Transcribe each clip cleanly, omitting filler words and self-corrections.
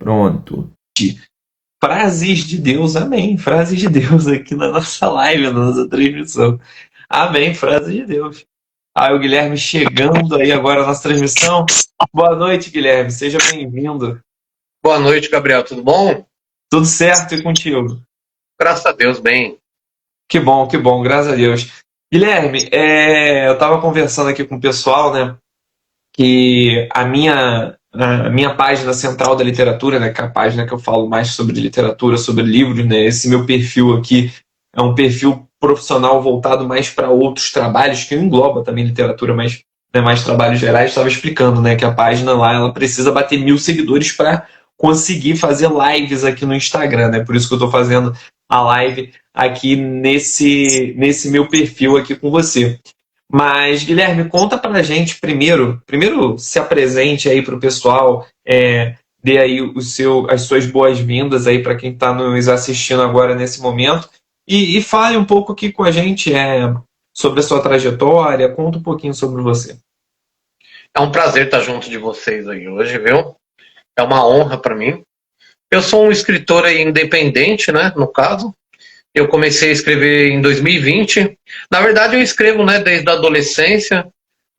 Pronto. Frases de Deus, amém. Frases de Deus aqui na nossa live, na nossa transmissão. Amém, frases de Deus. Aí o Guilherme chegando aí agora na nossa transmissão. Boa noite, Guilherme. Seja bem-vindo. Boa noite, Gabriel. Tudo bom? Tudo certo e contigo? Graças a Deus, bem. Que bom, graças a Deus. Guilherme, eu estava conversando aqui com o pessoal, né? Que a minha página central da literatura, né, que é a página que eu falo mais sobre literatura, sobre livros, né, esse meu perfil aqui é um perfil profissional voltado mais para outros trabalhos, que engloba também literatura, mas né, mais trabalhos gerais. Estava explicando, né, que a página lá ela precisa bater 1.000 seguidores para conseguir fazer lives aqui no Instagram, né? Por isso que eu estou fazendo a live aqui nesse meu perfil aqui com você. Mas, Guilherme, conta pra gente primeiro se apresente aí pro pessoal, dê aí as suas boas-vindas aí para quem está nos assistindo agora nesse momento e fale um pouco aqui com a gente sobre a sua trajetória, conta um pouquinho sobre você. É um prazer estar junto de vocês aí hoje, viu? É uma honra para mim. Eu sou um escritor aí independente, né, no caso. Eu comecei a escrever em 2020. Na verdade, eu escrevo, né, desde a adolescência,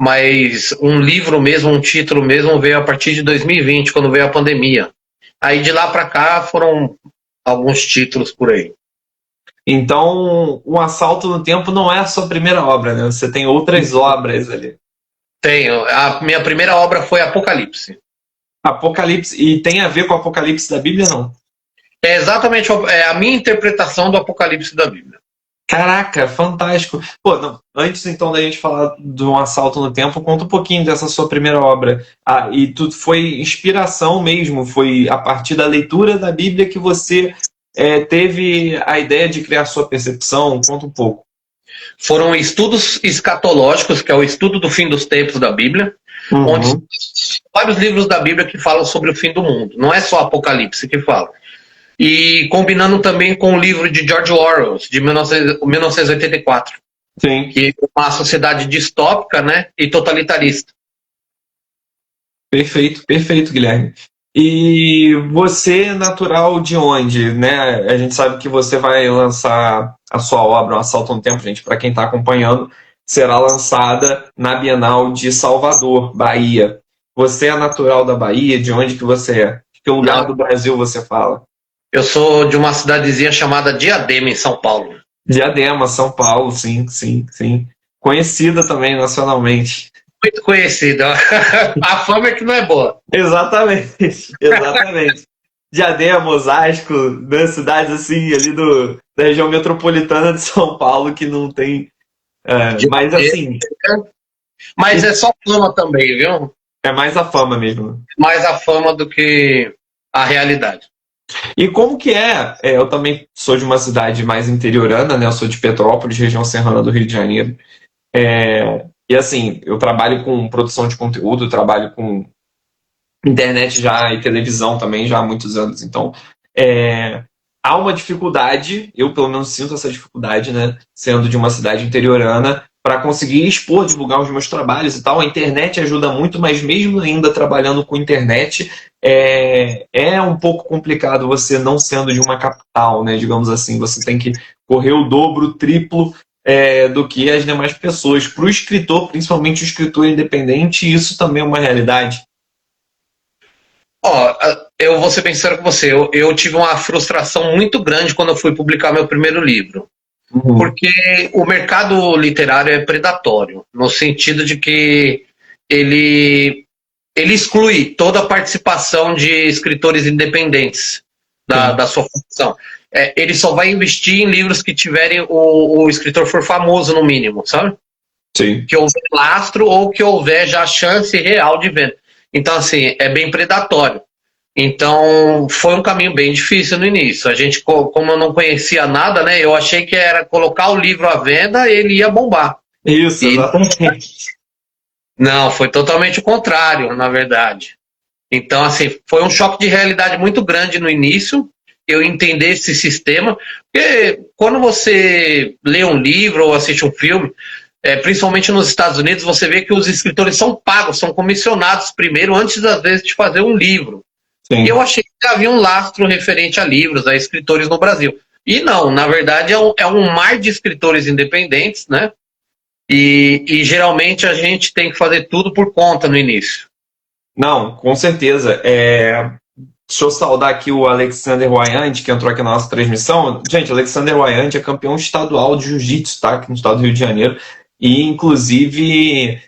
mas um livro mesmo, um título mesmo, veio a partir de 2020, quando veio a pandemia. Aí de lá para cá foram alguns títulos por aí. Então, Um Assalto no Tempo não é a sua primeira obra, né? Você tem outras obras ali. Tenho. A minha primeira obra foi Apocalipse. Apocalipse, e tem a ver com o Apocalipse da Bíblia, não? É exatamente a minha interpretação do Apocalipse da Bíblia. Caraca, fantástico. Pô, não, antes então da gente falar de Um Assalto no Tempo, conta um pouquinho dessa sua primeira obra. E tudo foi inspiração mesmo, foi a partir da leitura da Bíblia que você teve a ideia de criar sua percepção? Conta um pouco. Foram estudos escatológicos, que é o estudo do fim dos tempos da Bíblia, onde vários livros da Bíblia que falam sobre o fim do mundo. Não é só Apocalipse que fala. E combinando também com o livro de George Orwell, de 1984. Sim. Que é uma sociedade distópica, né, e totalitarista. Perfeito, Guilherme. E você é natural de onde, né? A gente sabe que você vai lançar a sua obra, Um Assalto no Tempo, gente, para quem está acompanhando, será lançada na Bienal de Salvador, Bahia. Você é natural da Bahia? De onde que você é? De que lugar do Brasil você fala? Eu sou de uma cidadezinha chamada Diadema, em São Paulo. Diadema, São Paulo, sim. Conhecida também nacionalmente. Muito conhecida. A fama é que não é boa. Exatamente. Diadema, Osasco, né, cidades assim, ali da região metropolitana de São Paulo, que não tem... mas assim... Mas é só fama também, viu? É mais a fama mesmo. Mais a fama do que a realidade. E como que é? Eu também sou de uma cidade mais interiorana, né? Eu sou de Petrópolis, região serrana do Rio de Janeiro. E assim, eu trabalho com produção de conteúdo, trabalho com internet já e televisão também já há muitos anos. Então, há uma dificuldade, eu pelo menos sinto essa dificuldade, né? Sendo de uma cidade interiorana, para conseguir expor, divulgar os meus trabalhos e tal. A internet ajuda muito, mas mesmo ainda trabalhando com internet, é um pouco complicado você não sendo de uma capital, né? Digamos assim, você tem que correr o dobro, o triplo do que as demais pessoas. Para o escritor, principalmente o escritor independente, isso também é uma realidade. Eu vou ser bem sincero com você, eu tive uma frustração muito grande quando eu fui publicar meu primeiro livro. Porque o mercado literário é predatório, no sentido de que ele exclui toda a participação de escritores independentes da sua função. Ele só vai investir em livros que tiverem o escritor for famoso, no mínimo, sabe? Sim. Que houver lastro ou que houver já chance real de venda. Então, assim, é bem predatório. Então, foi um caminho bem difícil no início. A gente, como eu não conhecia nada, né, eu achei que era colocar o livro à venda e ele ia bombar. Isso, exatamente. Não, foi totalmente o contrário, na verdade. Então, assim, foi um choque de realidade muito grande no início, eu entender esse sistema, porque quando você lê um livro ou assiste um filme, principalmente nos Estados Unidos, você vê que os escritores são pagos, são comissionados primeiro, antes, às vezes, de fazer um livro. E eu achei que havia um lastro referente a livros, a escritores no Brasil. E não, na verdade é um mar de escritores independentes, né? E geralmente a gente tem que fazer tudo por conta no início. Não, com certeza. Deixa eu saudar aqui o Alexander Wayand, que entrou aqui na nossa transmissão. Gente, o Alexander Wayand é campeão estadual de jiu-jitsu, tá? Aqui no estado do Rio de Janeiro. E, inclusive,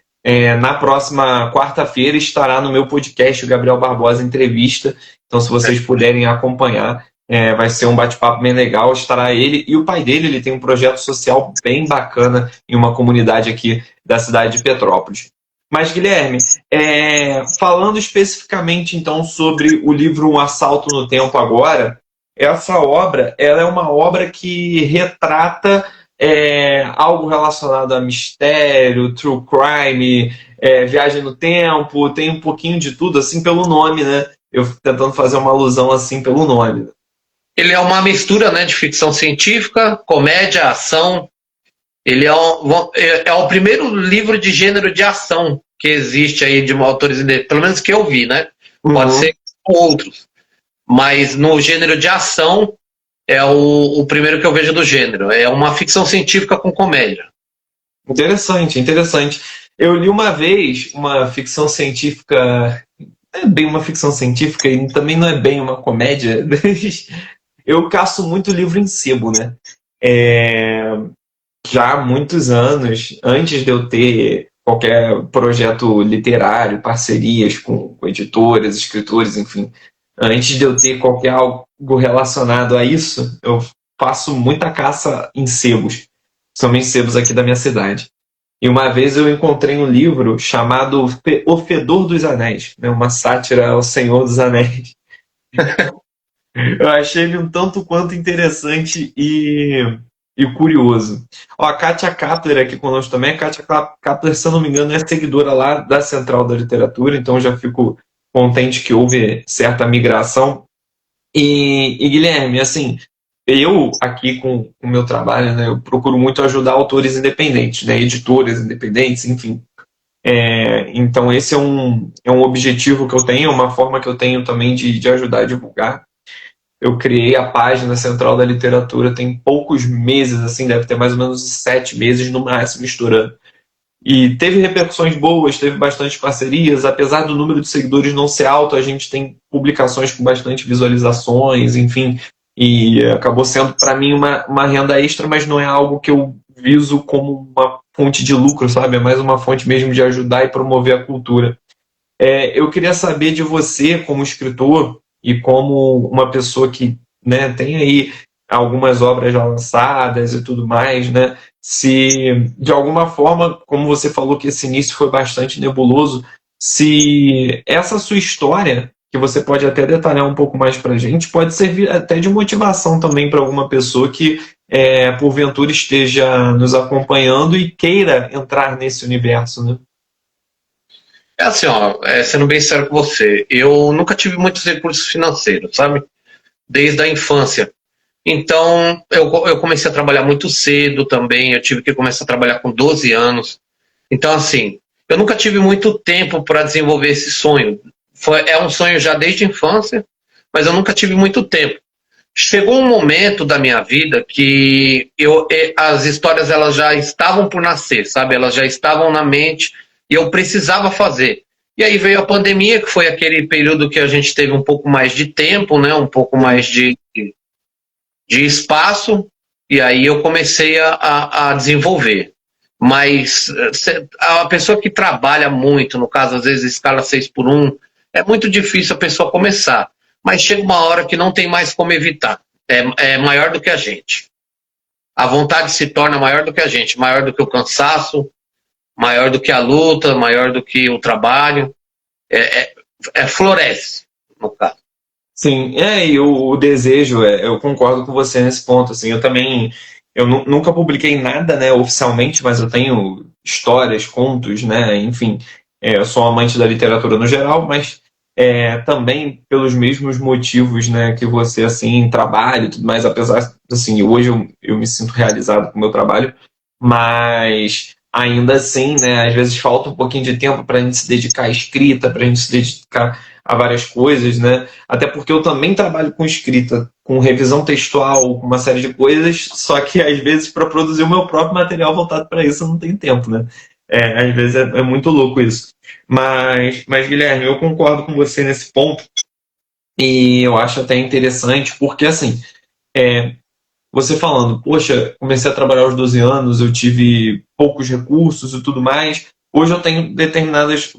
na próxima quarta-feira estará no meu podcast o Gabriel Barbosa Entrevista. Então, se vocês puderem acompanhar, vai ser um bate-papo bem legal. Estará ele e o pai dele. Ele tem um projeto social bem bacana em uma comunidade aqui da cidade de Petrópolis. Mas, Guilherme, falando especificamente, então, sobre o livro Um Assalto no Tempo Agora, essa obra ela é uma obra que retrata algo relacionado a mistério, true crime, viagem no tempo, tem um pouquinho de tudo, assim, pelo nome, né? Eu tentando fazer uma alusão, assim, pelo nome. Ele é uma mistura, né, de ficção científica, comédia, ação. Ele é o primeiro livro de gênero de ação que existe aí de autores independentes, pelo menos que eu vi, né? Pode ser outros. Mas no gênero de ação é o primeiro que eu vejo do gênero. É uma ficção científica com comédia. Interessante, interessante. Eu li uma vez uma ficção científica, não é bem uma ficção científica e também não é bem uma comédia. Eu caço muito livro em sebo, né? Já há muitos anos, antes de eu ter qualquer projeto literário, parcerias com editoras, escritores, enfim, antes de eu ter qualquer algo relacionado a isso, eu faço muita caça em sebos, somente sebos aqui da minha cidade. E uma vez eu encontrei um livro chamado O Fedor dos Anéis, né, uma sátira ao Senhor dos Anéis. Eu achei ele um tanto quanto interessante e curioso. Ó, a Kátia Kapler aqui conosco também. A Kátia Kapler, se eu não me engano, é seguidora lá da Central da Literatura, então já fico contente que houve certa migração. E Guilherme, assim, eu aqui com o meu trabalho, né, eu procuro muito ajudar autores independentes, né, editoras independentes, enfim. Então esse é um objetivo que eu tenho, uma forma que eu tenho também de ajudar a divulgar. Eu criei a página Central da Literatura tem poucos meses, assim, deve ter mais ou menos 7 meses no máximo, estourando. E teve repercussões boas, teve bastante parcerias, apesar do número de seguidores não ser alto, a gente tem publicações com bastante visualizações, enfim, e acabou sendo para mim uma renda extra, mas não é algo que eu viso como uma fonte de lucro, sabe? É mais uma fonte mesmo de ajudar e promover a cultura. Eu queria saber de você, como escritor, e como uma pessoa que, né, tem aí algumas obras já lançadas e tudo mais, né, se de alguma forma, como você falou que esse início foi bastante nebuloso, se essa sua história, que você pode até detalhar um pouco mais para a gente, pode servir até de motivação também para alguma pessoa que porventura esteja nos acompanhando e queira entrar nesse universo, né? É assim, ó, sendo bem sério com você, eu nunca tive muitos recursos financeiros, sabe? Desde a infância. Então, eu comecei a trabalhar muito cedo também, eu tive que começar a trabalhar com 12 anos. Então, assim, eu nunca tive muito tempo para desenvolver esse sonho. É um sonho já desde a infância, mas eu nunca tive muito tempo. Chegou um momento da minha vida que as histórias elas já estavam por nascer, sabe? Elas já estavam na mente e eu precisava fazer. E aí veio a pandemia, que foi aquele período que a gente teve um pouco mais de tempo, né? Um pouco mais de espaço, e aí eu comecei a desenvolver. Mas a pessoa que trabalha muito, no caso, às vezes escala 6x1, é muito difícil a pessoa começar. Mas chega uma hora que não tem mais como evitar. É maior do que a gente. A vontade se torna maior do que a gente, maior do que o cansaço, maior do que a luta, maior do que o trabalho. Floresce, no caso. Sim, e o desejo, eu concordo com você nesse ponto, assim, eu também, nunca publiquei nada, né, oficialmente, mas eu tenho histórias, contos, né, enfim, eu sou amante da literatura no geral, mas também pelos mesmos motivos, né, que você, assim, trabalho e tudo mais, apesar, assim, hoje eu me sinto realizado com o meu trabalho, mas ainda assim, né, às vezes falta um pouquinho de tempo para a gente se dedicar à escrita, para a gente se dedicar a várias coisas, né? Até porque eu também trabalho com escrita, com revisão textual, com uma série de coisas, só que às vezes para produzir o meu próprio material voltado para isso eu não tenho tempo, né? Às vezes é muito louco isso. Mas, Guilherme, eu concordo com você nesse ponto e eu acho até interessante, porque assim, você falando, poxa, comecei a trabalhar aos 12 anos, eu tive poucos recursos e tudo mais. Hoje eu tenho determinadas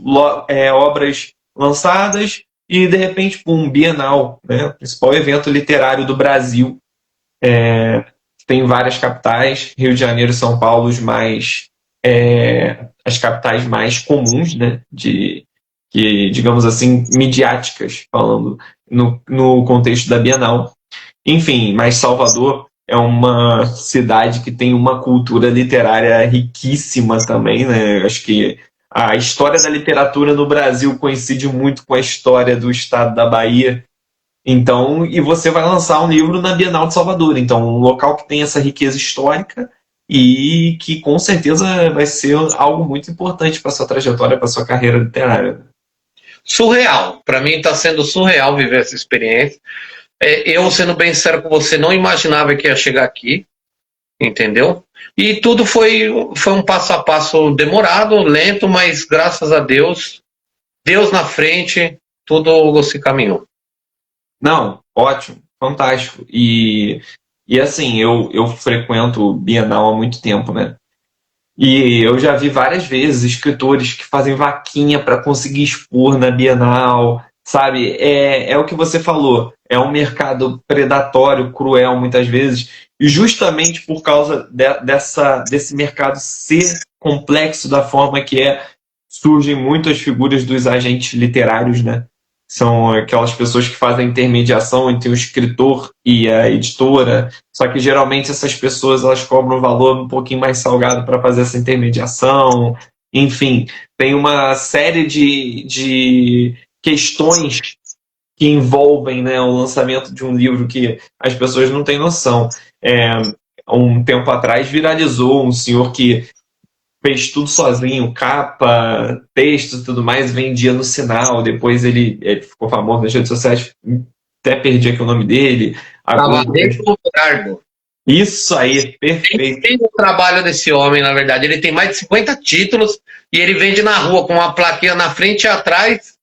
obras lançadas e, de repente, um Bienal, né, o principal evento literário do Brasil. Tem várias capitais, Rio de Janeiro e São Paulo, as capitais mais comuns, né, digamos assim, midiáticas, falando no contexto da Bienal. Enfim, mas Salvador é uma cidade que tem uma cultura literária riquíssima também, né? Acho que a história da literatura no Brasil coincide muito com a história do estado da Bahia. Então, e você vai lançar um livro na Bienal de Salvador. Então, um local que tem essa riqueza histórica e que com certeza vai ser algo muito importante para sua trajetória, para sua carreira literária. Surreal. Para mim está sendo surreal viver essa experiência. Eu, sendo bem sincero com você, não imaginava que ia chegar aqui, entendeu? E tudo foi um passo a passo demorado, lento, mas graças a Deus, Deus na frente, tudo se caminhou. Não, ótimo, fantástico. E assim, eu frequento Bienal há muito tempo, né? E eu já vi várias vezes escritores que fazem vaquinha para conseguir expor na Bienal, sabe? É o que você falou, é um mercado predatório, cruel muitas vezes, e justamente por causa desse mercado ser complexo da forma que surgem muitas figuras dos agentes literários, né? São aquelas pessoas que fazem a intermediação entre o escritor e a editora, só que geralmente essas pessoas elas cobram um valor um pouquinho mais salgado para fazer essa intermediação. Enfim, tem uma série de questões que envolvem, né, o lançamento de um livro que as pessoas não têm noção. Um tempo atrás viralizou um senhor que fez tudo sozinho, capa, texto e tudo mais, vendia no Sinal. Depois ele ficou famoso nas redes sociais, até perdi aqui o nome dele. Cavaleiro Largo. Isso aí, perfeito. Tem o trabalho desse homem, na verdade. Ele tem mais de 50 títulos e ele vende na rua com uma plaquinha na frente e atrás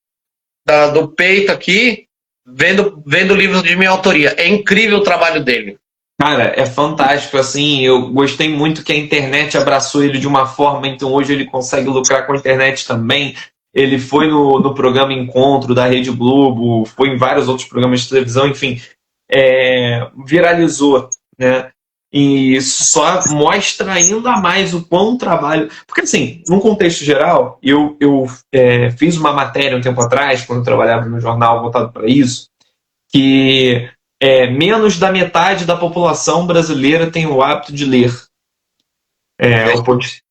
do peito aqui, vendo livros de minha autoria. É incrível o trabalho dele. Cara, é fantástico, assim, eu gostei muito que a internet abraçou ele de uma forma, então hoje ele consegue lucrar com a internet também. Ele foi no programa Encontro da Rede Globo, foi em vários outros programas de televisão, enfim, viralizou, né? E só mostra ainda mais o quão trabalho... Porque, assim, num contexto geral, eu fiz uma matéria um tempo atrás, quando eu trabalhava no jornal voltado para isso, que... menos da metade da população brasileira tem o hábito de ler. Eu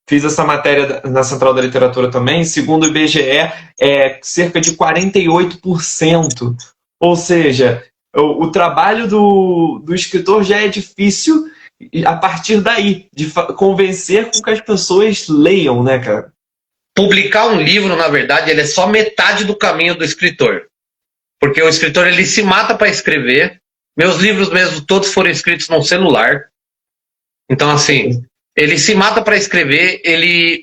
fiz essa matéria na Central da Literatura também. Segundo o IBGE, cerca de 48%. Ou seja, o trabalho do escritor já é difícil a partir daí, de convencer com que as pessoas leiam, né, cara? Publicar um livro, na verdade, ele é só metade do caminho do escritor. Porque o escritor ele se mata para escrever. Meus livros mesmo, todos foram escritos num celular. Então, assim, ele se mata para escrever,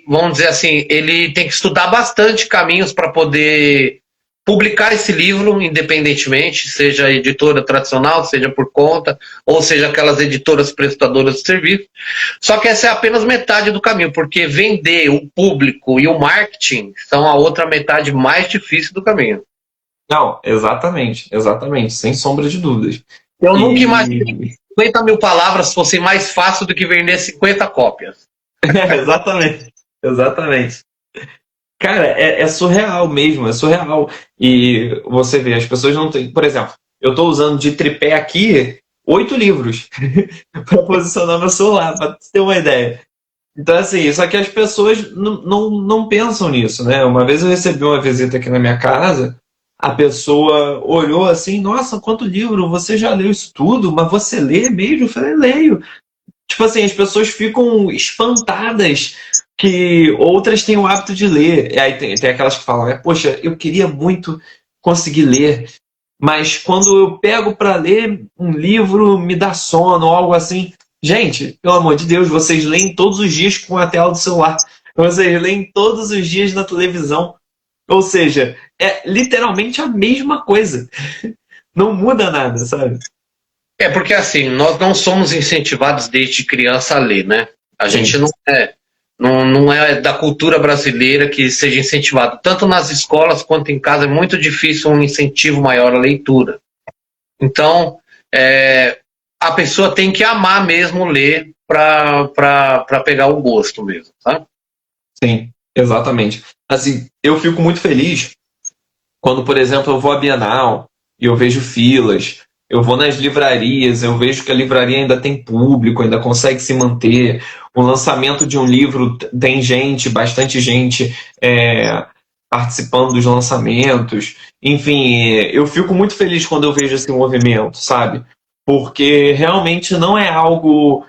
vamos dizer assim, ele tem que estudar bastante caminhos para poder publicar esse livro independentemente, seja editora tradicional, seja por conta, ou seja aquelas editoras prestadoras de serviço. Só que essa é apenas metade do caminho, porque vender, o público e o marketing são a outra metade mais difícil do caminho. Não, exatamente, sem sombra de dúvidas. Eu nunca imaginei que 50 mil palavras fossem mais fácil do que vender 50 cópias. Exatamente. Cara, é surreal mesmo, é surreal. E você vê, as pessoas não têm... Por exemplo, eu estou usando de tripé aqui 8 livros para posicionar meu celular, para ter uma ideia. Então, assim, só que as pessoas não pensam nisso, né? Uma vez eu recebi uma visita aqui na minha casa, a pessoa olhou assim, nossa, quanto livro, você já leu isso tudo? Mas você lê mesmo? Eu falei, leio. Tipo assim, as pessoas ficam espantadas que outras têm o hábito de ler. E aí tem aquelas que falam, poxa, eu queria muito conseguir ler, mas quando eu pego para ler um livro, me dá sono ou algo assim. Gente, pelo amor de Deus, vocês leem todos os dias com a tela do celular. Vocês leem todos os dias na televisão. Ou seja, é literalmente a mesma coisa. Não muda nada, sabe? É porque assim, nós não somos incentivados desde criança a ler, né? A Sim. gente não é da cultura brasileira que seja incentivado. Tanto nas escolas quanto em casa é muito difícil um incentivo maior à leitura. Então, a pessoa tem que amar mesmo ler para pegar o gosto mesmo, tá? Sim, exatamente. Assim, eu fico muito feliz quando, por exemplo, eu vou à Bienal e eu vejo filas, eu vou nas livrarias, eu vejo que a livraria ainda tem público, ainda consegue se manter. O lançamento de um livro tem gente, bastante gente participando dos lançamentos. Enfim, eu fico muito feliz quando eu vejo esse movimento, sabe? Porque realmente não é algo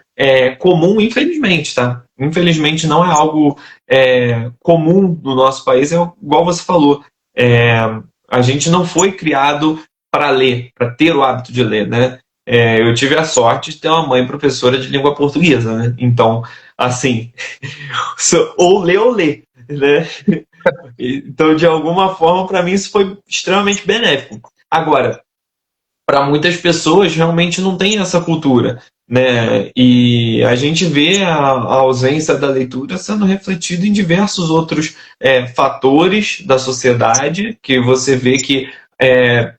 comum, infelizmente, tá? Infelizmente não é algo comum no nosso país, é igual você falou. A gente não foi criado para ler, para ter o hábito de ler, né? Eu tive a sorte de ter uma mãe professora de língua portuguesa, né? Então, assim, ou ler, né? Então, de alguma forma, para mim isso foi extremamente benéfico. Agora, para muitas pessoas realmente não tem essa cultura, né? E a gente vê a ausência da leitura sendo refletida em diversos outros fatores da sociedade, que você vê que,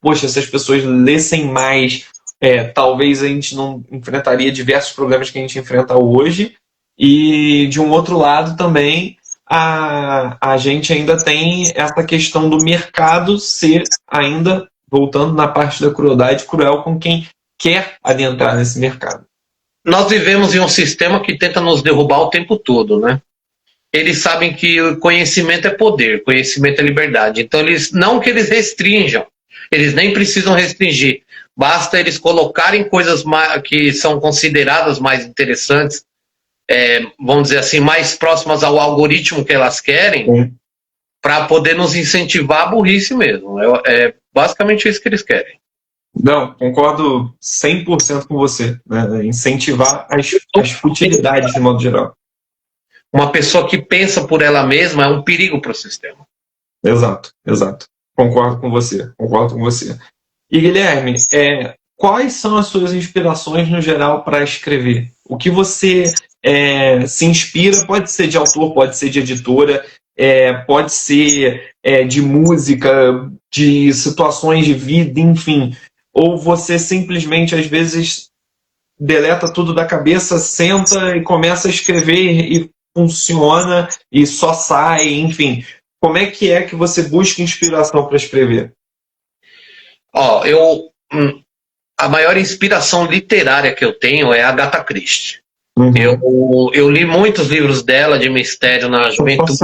poxa, se as pessoas lessem mais, talvez a gente não enfrentaria diversos problemas que a gente enfrenta hoje. E, de um outro lado, também, a gente ainda tem essa questão do mercado ser ainda, voltando na parte da crueldade, cruel com quem quer adentrar nesse mercado. Nós vivemos em um sistema que tenta nos derrubar o tempo todo, né? Eles sabem que o conhecimento é poder, conhecimento é liberdade. Então, não que eles restringam, eles nem precisam restringir. Basta eles colocarem coisas que são consideradas mais interessantes, vamos dizer assim, mais próximas ao algoritmo que elas querem, para poder nos incentivar a burrice mesmo. É basicamente isso que eles querem. Não, concordo 100% com você, né? Incentivar as futilidades de modo geral. Uma pessoa que pensa por ela mesma é um perigo para o sistema. Exato. Concordo com você. E Guilherme, quais são as suas inspirações no geral para escrever? O que você se inspira? Pode ser de autor, pode ser de editora, pode ser de música, de situações de vida, enfim. Ou você simplesmente, às vezes, deleta tudo da cabeça, senta e começa a escrever e funciona e só sai, enfim. Como é que você busca inspiração para escrever? A maior inspiração literária que eu tenho é a Agatha Christie. Uhum. Eu li muitos livros dela de mistério na juventude.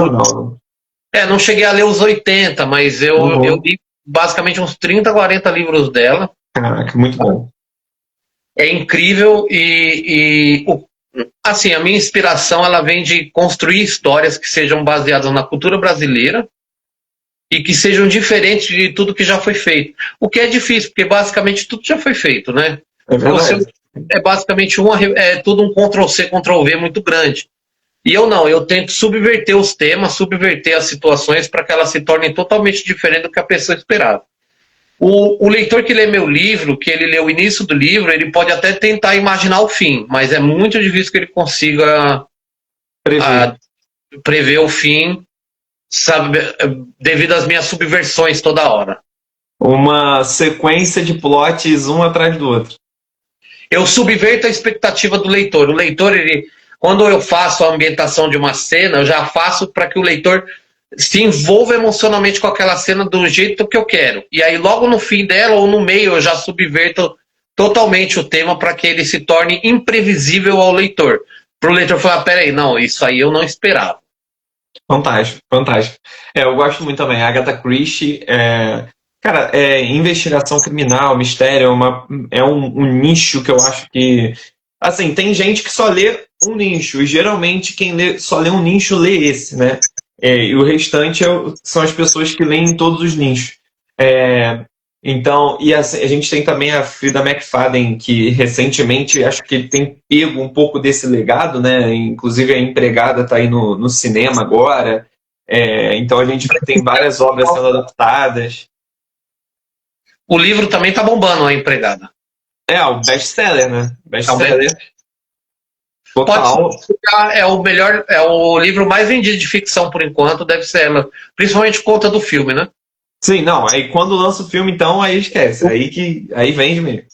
Não cheguei a ler os 80, mas eu li basicamente uns 30, 40 livros dela. Caraca, muito bom. É incrível assim, a minha inspiração ela vem de construir histórias que sejam baseadas na cultura brasileira e que sejam diferentes de tudo que já foi feito. O que é difícil, porque basicamente tudo já foi feito, né? É verdade. Basicamente tudo um Ctrl-C, Ctrl-V muito grande. E eu tento subverter os temas, subverter as situações para que elas se tornem totalmente diferentes do que a pessoa esperava. O leitor que lê meu livro, que ele lê o início do livro, ele pode até tentar imaginar o fim, mas é muito difícil que ele consiga prever o fim, sabe, devido às minhas subversões toda hora. Uma sequência de plots um atrás do outro. Eu subverto a expectativa do leitor. O leitor, quando eu faço a ambientação de uma cena, eu já faço para que o leitor se envolva emocionalmente com aquela cena do jeito que eu quero. E aí, logo no fim dela ou no meio, eu já subverto totalmente o tema para que ele se torne imprevisível ao leitor. Para o leitor falar, peraí, não, isso aí eu não esperava. Fantástico. Eu gosto muito também. A Agatha Christie, investigação criminal, mistério, é um nicho que eu acho que... Assim, tem gente que só lê um nicho, e geralmente quem só lê um nicho lê esse, né? E o restante são as pessoas que leem todos os nichos. Então, e a gente tem também a Frida McFadden, que recentemente acho que tem pego um pouco desse legado, né? Inclusive a Empregada está aí no cinema agora. Então a gente tem várias obras sendo adaptadas. O livro também tá bombando, A Empregada. O best-seller, né? Best-seller. Total. É o melhor, é o livro mais vendido de ficção por enquanto, deve ser ela. Principalmente por conta do filme, né? Sim, não. Aí quando lança o filme, então, aí esquece. Aí vende mesmo.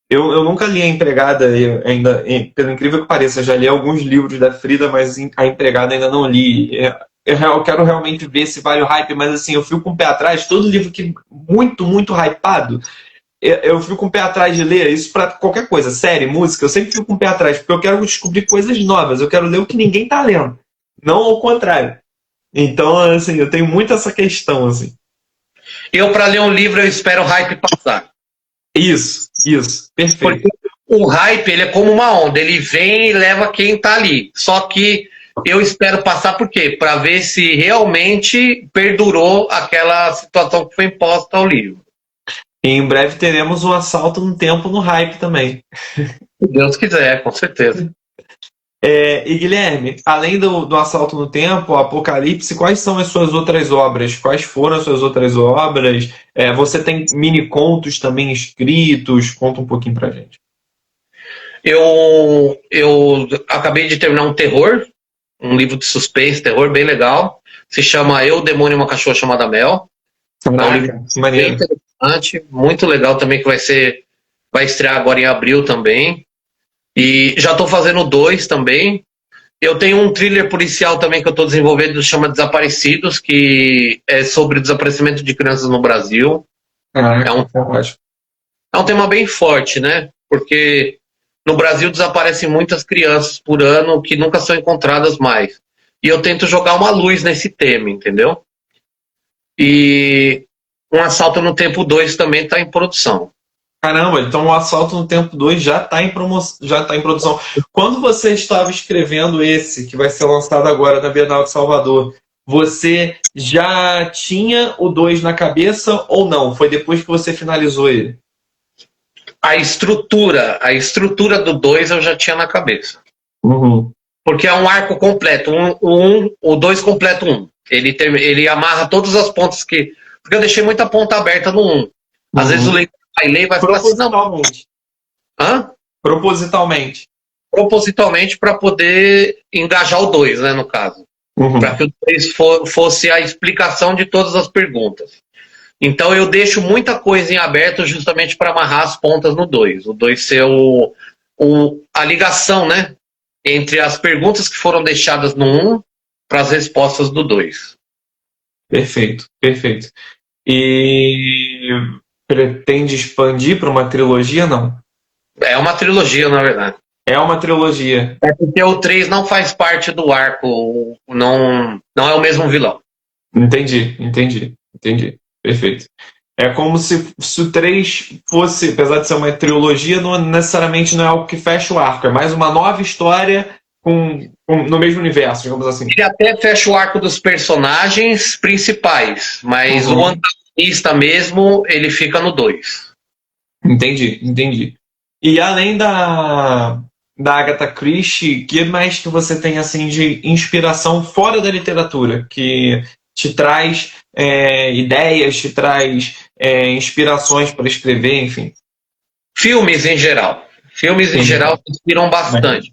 Eu nunca li A Empregada ainda, pelo incrível que pareça, eu já li alguns livros da Frida, mas A Empregada ainda não li. Eu quero realmente ver se vale o hype, mas assim, eu fico com o pé atrás, todo livro que muito, muito hypado, eu fico com o pé atrás de ler isso para qualquer coisa, série, música, eu sempre fico com o pé atrás, porque eu quero descobrir coisas novas, eu quero ler o que ninguém tá lendo, não ao contrário. Então, assim, eu tenho muito essa questão, assim. Eu, para ler um livro, eu espero o hype passar. Isso, perfeito. Porque o hype, ele é como uma onda, ele vem e leva quem tá ali. Só que eu espero passar por quê? Para ver se realmente perdurou aquela situação que foi imposta ao livro. E em breve teremos um Assalto no Tempo no hype também. Se Deus quiser, com certeza. E Guilherme, além do Assalto no Tempo, Apocalipse, quais são as suas outras obras? Quais foram as suas outras obras? Você tem mini contos também escritos? Conta um pouquinho pra gente. Eu acabei de terminar um livro de suspense, terror, bem legal. Se chama Eu, o Demônio e uma Cachorra Chamada Mel. É um livro bem interessante, muito legal também, que vai estrear agora em abril também. E já estou fazendo 2 também. Eu tenho um thriller policial também que eu estou desenvolvendo, que chama Desaparecidos, que é sobre o desaparecimento de crianças no Brasil. É um tema bem forte, né? Porque no Brasil desaparecem muitas crianças por ano que nunca são encontradas mais. E eu tento jogar uma luz nesse tema, entendeu? E Um Assalto no Tempo 2 também está em produção. Caramba, então o Assalto no Tempo 2 já está em produção. Quando você estava escrevendo esse, que vai ser lançado agora na Bienal de Salvador, você já tinha o 2 na cabeça ou não? Foi depois que você finalizou ele? A estrutura do 2 eu já tinha na cabeça. Uhum. Porque é um arco completo. O 2 completa o 1. Ele amarra todas as pontas que... Porque eu deixei muita ponta aberta no 1. Às vezes o leitor vai ler e vai falar assim, não. Hã? Propositalmente. Propositalmente para poder engajar o 2, né, no caso. Uhum. Para que o 2 fosse a explicação de todas as perguntas. Então eu deixo muita coisa em aberto justamente para amarrar as pontas no 2. O 2 ser a ligação, né, entre as perguntas que foram deixadas no 1 para as respostas do 2. Perfeito. E pretende expandir para uma trilogia, não? É uma trilogia, na verdade. É uma trilogia. É porque o 3 não faz parte do arco, não é o mesmo vilão. Entendi. Perfeito. É como se o 3 fosse, apesar de ser uma trilogia, não necessariamente não é algo que fecha o arco, é mais uma nova história no mesmo universo, digamos assim. Ele até fecha o arco dos personagens principais, mas o antagonista mesmo, ele fica no 2. Entendi. E além da Agatha Christie, que mais que você tem assim de inspiração fora da literatura, que te traz ideias, te traz inspirações para escrever, enfim? Filmes em geral inspiram bastante.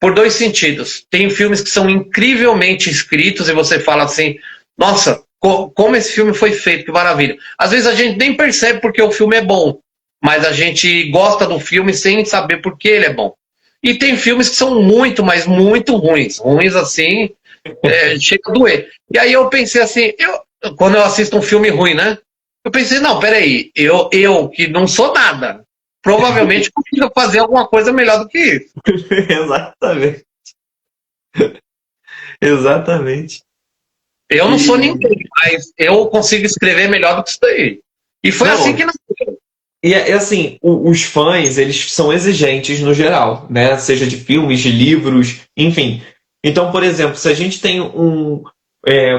Por 2 sentidos. Tem filmes que são incrivelmente escritos e você fala assim, nossa, como esse filme foi feito, que maravilha. Às vezes a gente nem percebe porque o filme é bom, mas a gente gosta do filme sem saber por que ele é bom. E tem filmes que são muito, mas muito ruins. Ruins assim, chega a doer. E aí eu pensei assim, quando eu assisto um filme ruim, né? Eu pensei, não, peraí, eu que não sou nada, provavelmente consigo fazer alguma coisa melhor do que isso. Exatamente. Eu não sou ninguém, mas eu consigo escrever melhor do que isso daí. E foi assim que nasceu. E assim, os fãs, eles são exigentes no geral, né? Seja de filmes, de livros, enfim. Então, por exemplo, se a gente tem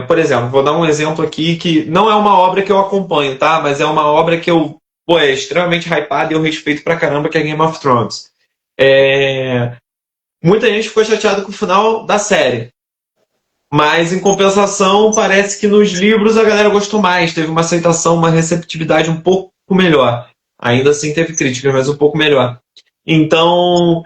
Por exemplo, vou dar um exemplo aqui que não é uma obra que eu acompanho, tá? Mas é uma obra que é extremamente hypada e eu respeito pra caramba, que é Game of Thrones. Muita gente ficou chateada com o final da série. Mas, em compensação, parece que nos livros a galera gostou mais. Teve uma aceitação, uma receptividade um pouco melhor. Ainda assim teve críticas, mas um pouco melhor. Então,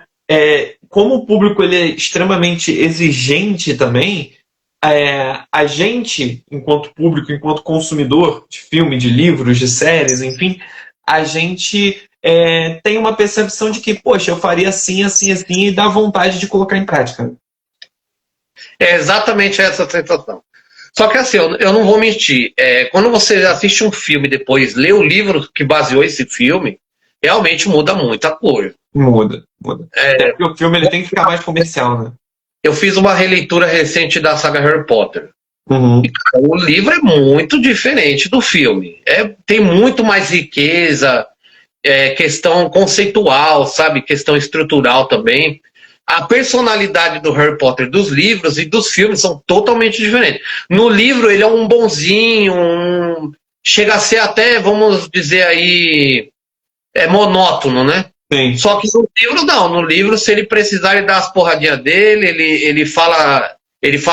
como o público ele é extremamente exigente também, a gente, enquanto público, enquanto consumidor de filme, de livros, de séries, enfim, a gente tem uma percepção de que, poxa, eu faria assim, assim, assim, e dá vontade de colocar em prática. É exatamente essa sensação. Só que assim, eu não vou mentir. Quando você assiste um filme e depois lê o livro que baseou esse filme, realmente muda muita coisa. Muda. Até porque o filme ele tem que ficar mais comercial, né? Eu fiz uma releitura recente da saga Harry Potter. Uhum. E, cara, o livro é muito diferente do filme. Tem muito mais riqueza, questão conceitual, sabe? Questão estrutural também. A personalidade do Harry Potter dos livros e dos filmes são totalmente diferentes. No livro ele é um bonzinho, chega a ser até, vamos dizer aí, monótono, né? Sim. Só que no livro não. No livro, se ele precisar, ele dá as porradinhas dele, ele fala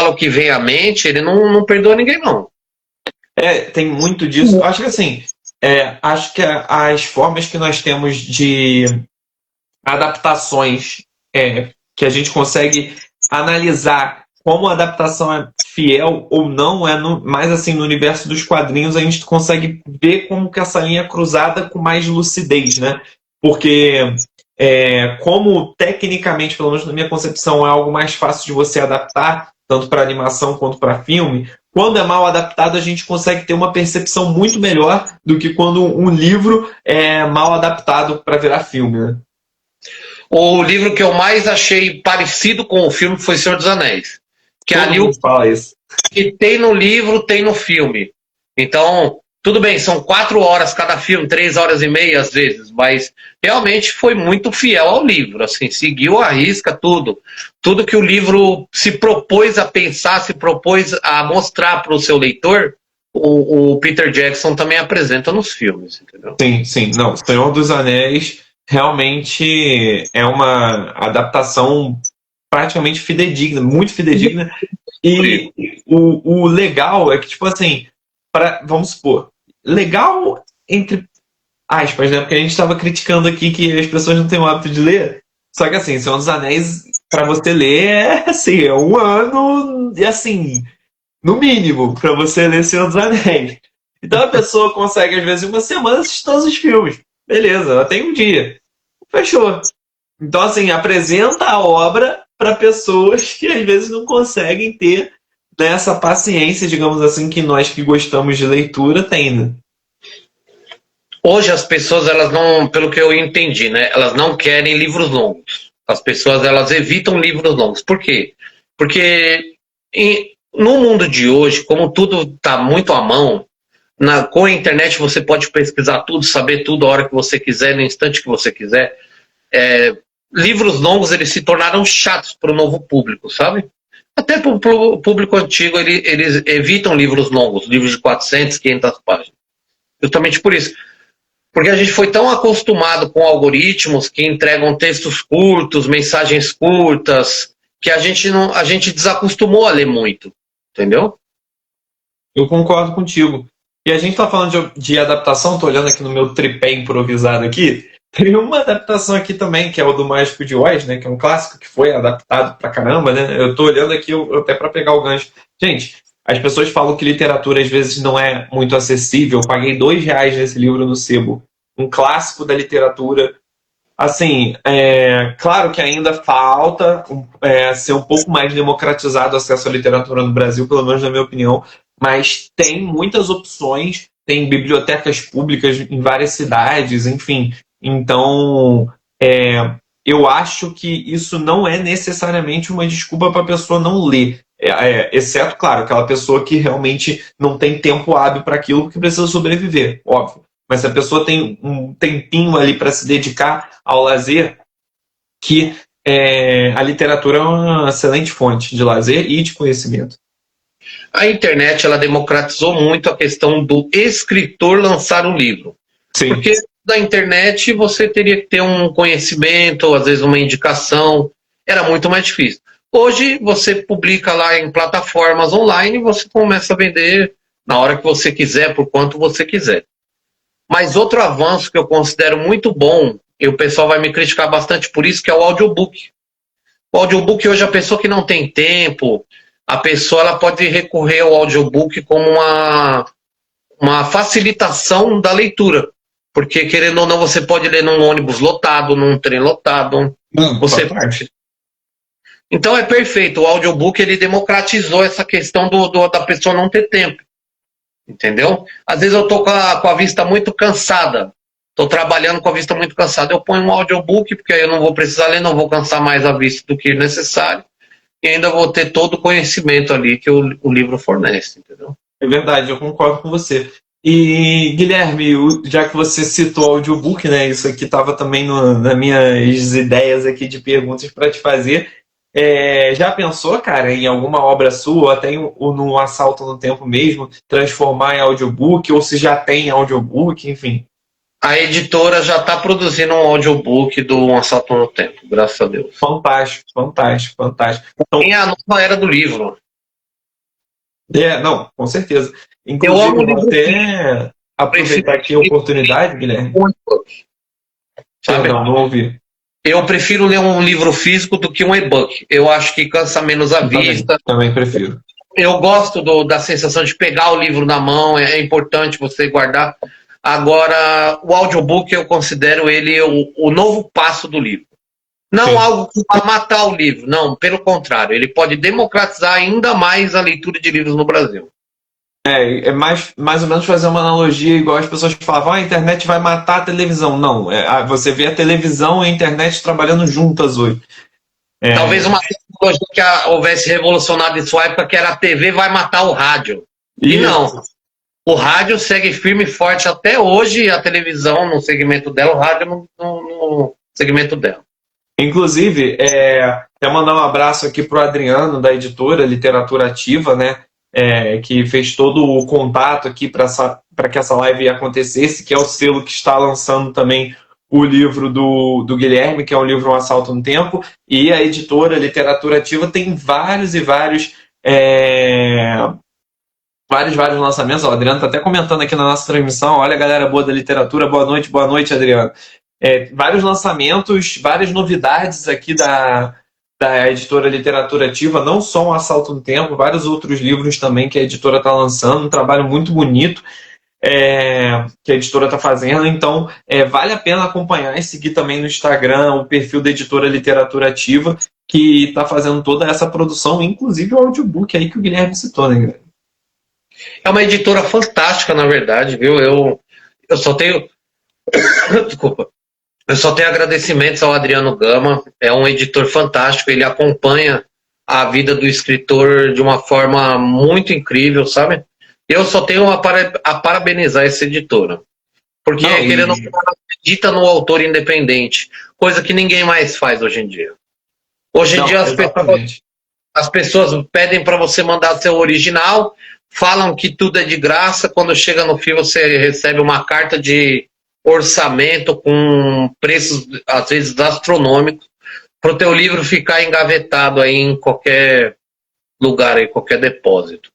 o que vem à mente, ele não perdoa ninguém, não. Tem muito disso. Acho que assim, acho que as formas que nós temos de adaptações que a gente consegue analisar como a adaptação é fiel ou não, mais assim, no universo dos quadrinhos, a gente consegue ver como que essa linha é cruzada com mais lucidez, né? Porque como tecnicamente, pelo menos na minha concepção, é algo mais fácil de você adaptar, tanto para animação quanto para filme, quando é mal adaptado, a gente consegue ter uma percepção muito melhor do que quando um livro é mal adaptado para virar filme, né? O livro que eu mais achei parecido com o filme foi Senhor dos Anéis. Que ali o fala isso. que tem no livro, tem no filme. Então, tudo bem, são 4 horas cada filme, 3 horas e meia às vezes, mas realmente foi muito fiel ao livro, assim, seguiu à risca tudo. Tudo que o livro se propôs a pensar, se propôs a mostrar para o seu leitor, o Peter Jackson também apresenta nos filmes, entendeu? Sim. Não, Senhor dos Anéis realmente é uma adaptação praticamente fidedigna, muito fidedigna. E o legal é que, tipo assim, vamos supor, legal entre aspas, né? Porque a gente estava criticando aqui que as pessoas não têm o hábito de ler. Só que assim, Senhor dos Anéis, para você ler, é 1 ano, e assim, no mínimo, para você ler Senhor dos Anéis. Então a pessoa consegue, às vezes, em uma semana assistir todos os filmes. Beleza, ela tem um dia. Fechou. Então, assim, apresenta a obra para pessoas que às vezes não conseguem ter essa paciência, digamos assim, que nós que gostamos de leitura tem, né? Hoje as pessoas, elas não, pelo que eu entendi, né, elas não querem livros longos. As pessoas, elas evitam livros longos. Por quê? Porque no mundo de hoje, como tudo está muito à mão, com a internet você pode pesquisar tudo, saber tudo a hora que você quiser, no instante que você quiser. Livros longos, eles se tornaram chatos para o novo público, sabe? Até para o público antigo, eles evitam livros longos, livros de 400, 500 páginas. Justamente por isso. Porque a gente foi tão acostumado com algoritmos que entregam textos curtos, mensagens curtas, que a gente desacostumou a ler muito, entendeu? Eu concordo contigo. E a gente está falando de adaptação, estou olhando aqui no meu tripé improvisado aqui, tem uma adaptação aqui também, que é o do Mágico de Oz, né, que é um clássico que foi adaptado pra caramba, né? Eu estou olhando aqui até para pegar o gancho. Gente, as pessoas falam que literatura às vezes não é muito acessível. Eu paguei R$2 nesse livro no sebo. Um clássico da literatura. Assim, claro que ainda falta ser um pouco mais democratizado o acesso à literatura no Brasil, pelo menos na minha opinião, mas tem muitas opções, tem bibliotecas públicas em várias cidades, enfim. Então, eu acho que isso não é necessariamente uma desculpa para a pessoa não ler. Exceto, claro, aquela pessoa que realmente não tem tempo hábil para aquilo porque precisa sobreviver, óbvio. Mas se a pessoa tem um tempinho ali para se dedicar ao lazer, a literatura é uma excelente fonte de lazer e de conhecimento. A internet, ela democratizou muito a questão do escritor lançar um livro. Sim. Porque da internet você teria que ter um conhecimento, às vezes uma indicação, era muito mais difícil. Hoje você publica lá em plataformas online e você começa a vender na hora que você quiser, por quanto você quiser. Mas outro avanço que eu considero muito bom, e o pessoal vai me criticar bastante por isso, que é o audiobook. O audiobook hoje, a pessoa que não tem tempo, a pessoa ela pode recorrer ao audiobook como uma facilitação da leitura. Porque, querendo ou não, você pode ler num ônibus lotado, num trem lotado. Você parte. Então é perfeito. O audiobook ele democratizou essa questão da pessoa não ter tempo. Entendeu? Às vezes eu tô com a vista muito cansada. Tô trabalhando com a vista muito cansada. Eu ponho um audiobook, porque aí eu não vou precisar ler, não vou cansar mais a vista do que necessário. E ainda vou ter todo o conhecimento ali que o livro fornece, entendeu? É verdade, eu concordo com você. E, Guilherme, já que você citou o audiobook, né? Isso aqui estava também nas minhas ideias aqui de perguntas para te fazer. Já pensou, cara, em alguma obra sua, ou até no Assalto no Tempo mesmo, transformar em audiobook, ou se já tem audiobook, enfim? A editora já está produzindo um audiobook do Assalto no Tempo, graças a Deus. Fantástico, fantástico, fantástico. Então, tem a nova era do livro. Não, com certeza. Inclusive, eu vou até aproveitar aqui a oportunidade, Guilherme. Sabe? Não ouvi. Eu prefiro ler um livro físico do que um e-book. Eu acho que cansa menos a vista. Também prefiro. Eu gosto da sensação de pegar o livro na mão, é importante você guardar. Agora, o audiobook eu considero ele o novo passo do livro. Não Sim. Algo que vai matar o livro, não, pelo contrário, ele pode democratizar ainda mais a leitura de livros no Brasil. É mais ou menos fazer uma analogia igual as pessoas falavam, a internet vai matar a televisão. Não, você vê a televisão e a internet trabalhando juntas hoje. Talvez uma tecnologia que houvesse revolucionado em sua época, que era a TV vai matar o rádio. E não. O rádio segue firme e forte até hoje, a televisão no segmento dela, o rádio no segmento dela. Inclusive, até mandar um abraço aqui para o Adriano, da editora Literatura Ativa, né? Que fez todo o contato aqui para que essa live acontecesse, que é o selo que está lançando também o livro do Guilherme, que é o livro Um Assalto no Tempo, e a editora Literatura Ativa tem vários lançamentos. O Adriano está até comentando aqui na nossa transmissão. Olha, galera boa da literatura, boa noite, Adriano. Vários lançamentos, várias novidades aqui da editora Literatura Ativa, não só Um Assalto no Tempo, vários outros livros também que a editora está lançando, um trabalho muito bonito que a editora está fazendo. Então, vale a pena acompanhar e seguir também no Instagram o perfil da editora Literatura Ativa, que está fazendo toda essa produção, inclusive o audiobook aí que o Guilherme citou, né, Guilherme? É uma editora fantástica, na verdade, viu? Eu só tenho... Desculpa. Eu só tenho agradecimentos ao Adriano Gama, é um editor fantástico, ele acompanha a vida do escritor de uma forma muito incrível, sabe? Eu só tenho a parabenizar essa editora, porque querendo ou não, acredita no autor independente, coisa que ninguém mais faz hoje em dia. Hoje em dia as pessoas pedem para você mandar seu original, falam que tudo é de graça, quando chega no fim você recebe uma carta de orçamento com preços às vezes astronômicos para o teu livro ficar engavetado aí em qualquer lugar, em qualquer depósito.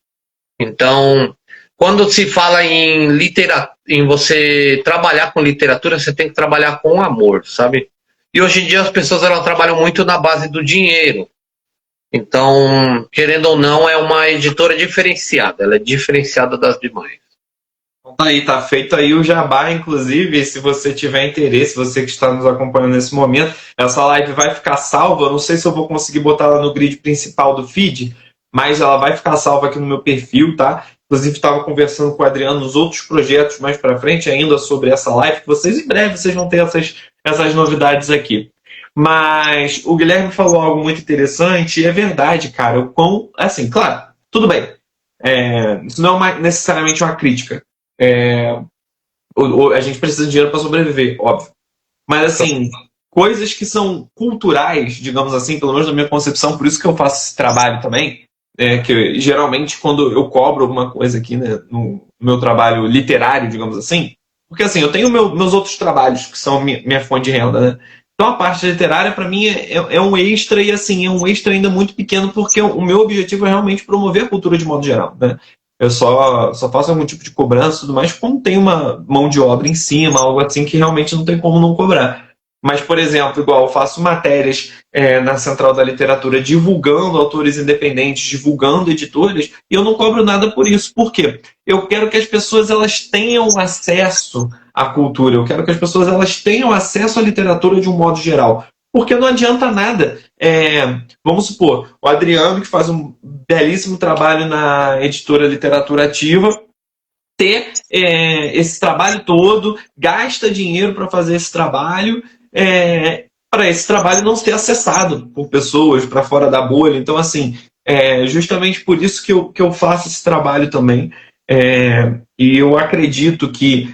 Então, quando se fala em você trabalhar com literatura, você tem que trabalhar com amor, sabe? E hoje em dia as pessoas elas trabalham muito na base do dinheiro. Então, querendo ou não, é uma editora diferenciada, ela é diferenciada das demais. Aí, tá feito aí o jabá, inclusive, se você tiver interesse, você que está nos acompanhando nesse momento, essa live vai ficar salva, eu não sei se eu vou conseguir botar ela no grid principal do feed, mas ela vai ficar salva aqui no meu perfil, tá? Inclusive, estava conversando com o Adriano nos outros projetos mais para frente ainda sobre essa live, que vocês em breve vocês vão ter essas novidades aqui. Mas o Guilherme falou algo muito interessante, e é verdade, cara, assim, claro, tudo bem, isso não é necessariamente uma crítica. A gente precisa de dinheiro para sobreviver, óbvio. Mas, assim, coisas que são culturais, digamos assim, pelo menos na minha concepção, por isso que eu faço esse trabalho também, que geralmente quando eu cobro alguma coisa aqui, né, no meu trabalho literário, digamos assim, porque assim, eu tenho meus outros trabalhos que são minha fonte de renda, né? Então a parte literária para mim é um extra e assim, é um extra ainda muito pequeno porque o meu objetivo é realmente promover a cultura de modo geral, né? Eu só faço algum tipo de cobrança e tudo mais quando tem uma mão de obra em cima, algo assim que realmente não tem como não cobrar. Mas, por exemplo, igual eu faço matérias na Central da Literatura divulgando autores independentes, divulgando editores, e eu não cobro nada por isso. Por quê? Eu quero que as pessoas elas tenham acesso à cultura, eu quero que as pessoas elas tenham acesso à literatura de um modo geral. Porque não adianta nada. Vamos supor, o Adriano, que faz um belíssimo trabalho na editora Literatura Ativa, ter esse trabalho todo, gasta dinheiro para fazer esse trabalho, para esse trabalho não ser acessado por pessoas para fora da bolha. Então, assim, justamente por isso que eu faço esse trabalho também. E eu acredito que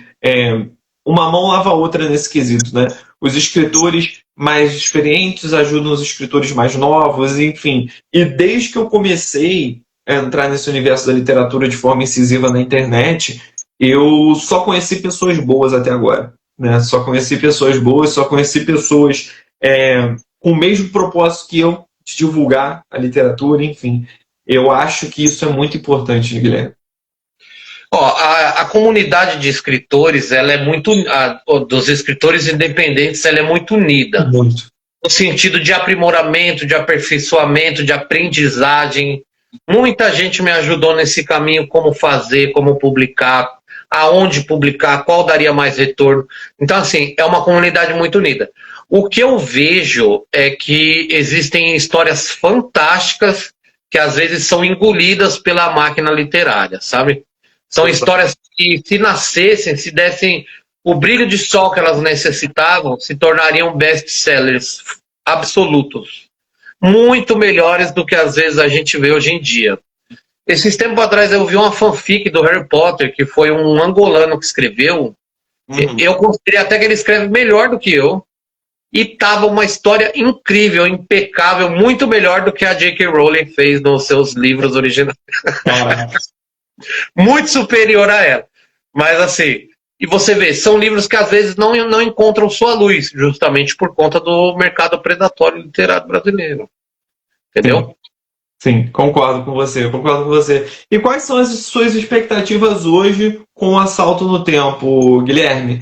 uma mão lava a outra nesse quesito, né? Os escritores mais experientes ajudam os escritores mais novos, enfim. E desde que eu comecei a entrar nesse universo da literatura de forma incisiva na internet, eu só conheci pessoas boas até agora, né? Só conheci pessoas boas, só conheci pessoas com o mesmo propósito que eu, de divulgar a literatura, enfim. Eu acho que isso é muito importante, Guilherme. A comunidade de escritores, ela é muito, dos escritores independentes, ela é muito unida. Muito. No sentido de aprimoramento, de aperfeiçoamento, de aprendizagem. Muita gente me ajudou nesse caminho, como fazer, como publicar, aonde publicar, qual daria mais retorno. Então, assim, é uma comunidade muito unida. O que eu vejo é que existem histórias fantásticas que às vezes são engolidas pela máquina literária, sabe? São histórias que, se nascessem, se dessem o brilho de sol que elas necessitavam, se tornariam best-sellers absolutos. Muito melhores do que às vezes a gente vê hoje em dia. Esses tempos atrás eu vi uma fanfic do Harry Potter, que foi um angolano que escreveu. Eu considerei até que ele escreve melhor do que eu. E tava uma história incrível, impecável, muito melhor do que a J.K. Rowling fez nos seus livros originais. Muito superior a ela. Mas assim, e você vê, são livros que às vezes não encontram sua luz, justamente por conta do mercado predatório literário brasileiro. Entendeu? Sim, concordo com você. E quais são as suas expectativas hoje com o Assalto no Tempo, Guilherme?